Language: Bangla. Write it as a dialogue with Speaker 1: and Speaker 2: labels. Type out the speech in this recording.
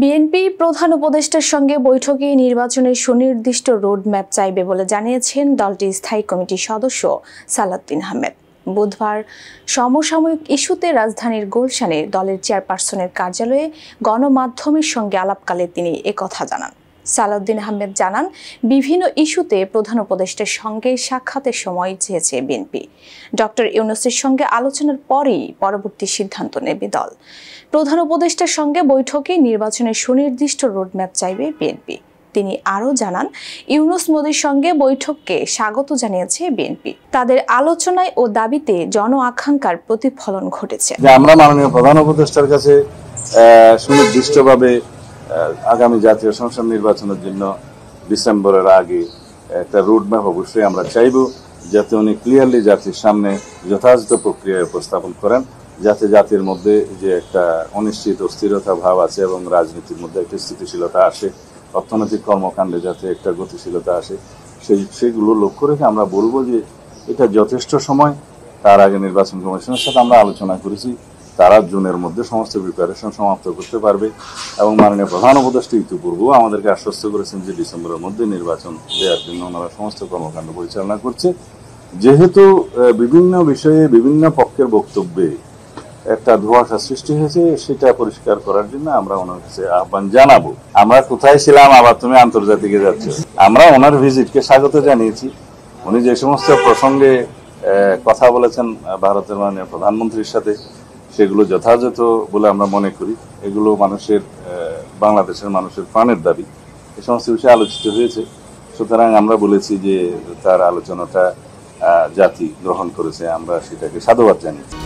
Speaker 1: বিএনপি প্রধান উপদেষ্টার সঙ্গে বৈঠকে নির্বাচনের সুনির্দিষ্ট রোডম্যাপ চাইবে বলে জানিয়েছেন দলটির স্থায়ী কমিটির সদস্য সালাউদ্দিন আহমেদ। বুধবার সমসাময়িক ইস্যুতে রাজধানীর গুলশানে দলের চেয়ারপারসনের কার্যালয়ে গণমাধ্যমের সঙ্গে আলাপকালে তিনি একথা জানান। সালাউদ্দিন আহমেদ জানান, বিভিন্ন ইস্যুতে প্রধান উপদেষ্টার সঙ্গে সাক্ষাতের সময় চেয়েছে বিএনপি। ডক্টর ইউনূসের সঙ্গে আলোচনার পরেই পরবর্তী সিদ্ধান্ত নেবে দল। প্রধান উপদেষ্টার সঙ্গে বৈঠকে নির্বাচনের সুনির্দিষ্ট রোডম্যাপ চাইবে বিএনপি। তিনি আরও জানান, ইউনূস মোদির সঙ্গে বৈঠককে স্বাগত জানিয়েছে বিএনপি। তাদের আলোচনায় ও দাবিতে জন আকাঙ্ক্ষার প্রতিফলন ঘটেছে।
Speaker 2: আমরা মাননীয় প্রধান উপদেষ্টার কাছে সুনির্দিষ্টভাবে আগামী জাতীয় সংসদ নির্বাচনের জন্য ডিসেম্বরের আগে একটা রোডম্যাপ অবশ্যই আমরা চাইব, যাতে উনি ক্লিয়ারলি জাতির সামনে যথাযথ প্রক্রিয়ায় উপস্থাপন করেন, যাতে জাতির মধ্যে যে একটা অনিশ্চিত অস্থিরতা ভাব আছে এবং রাজনীতির মধ্যে একটা স্থিতিশীলতা আসে, অর্থনৈতিক কর্মকাণ্ডে যাতে একটা গতিশীলতা আসে, সেগুলো লক্ষ্য রেখে আমরা বলবো যে এটা যথেষ্ট সময়। তার আগে নির্বাচন কমিশনের সাথে আমরা আলোচনা করেছি, তারা জুনের মধ্যে সমস্ত প্রিপারেশন সমাপ্ত করতে পারবে এবং মাননীয় প্রধান উপদেষ্টা ইতিপূর্বেও আমাদেরকে আশ্বস্ত করেছেন যে ডিসেম্বরের মধ্যে নির্বাচন দেওয়ার জন্য ওনারা সমস্ত কর্মকাণ্ড পরিচালনা করছে। যেহেতু বিভিন্ন বিষয়ে বিভিন্ন পক্ষের বক্তব্যে একটা ধোঁয়াশা সৃষ্টি হয়েছে, সেটা পরিষ্কার করার জন্য আমরা ওনার কাছে আহ্বান জানাবো। আমরা কোথায় ছিলাম, আবার তুমি আন্তর্জাতিকে যাচ্ছ। আমরা ওনার ভিজিটকে স্বাগত জানিয়েছি। উনি যে সমস্ত প্রসঙ্গে কথা বলেছেন ভারতের মাননীয় প্রধানমন্ত্রীর সাথে, সেগুলো যথাযথ বলে আমরা মনে করি। এগুলো বাংলাদেশের মানুষের প্রাণের দাবি। এই সমস্ত বিষয়ে আলোচিত হয়েছে। সুতরাং আমরা বলেছি যে তার আলোচনাটা জাতি গ্রহণ করেছে, আমরা সেটাকে সাধুবাদ জানিয়েছি।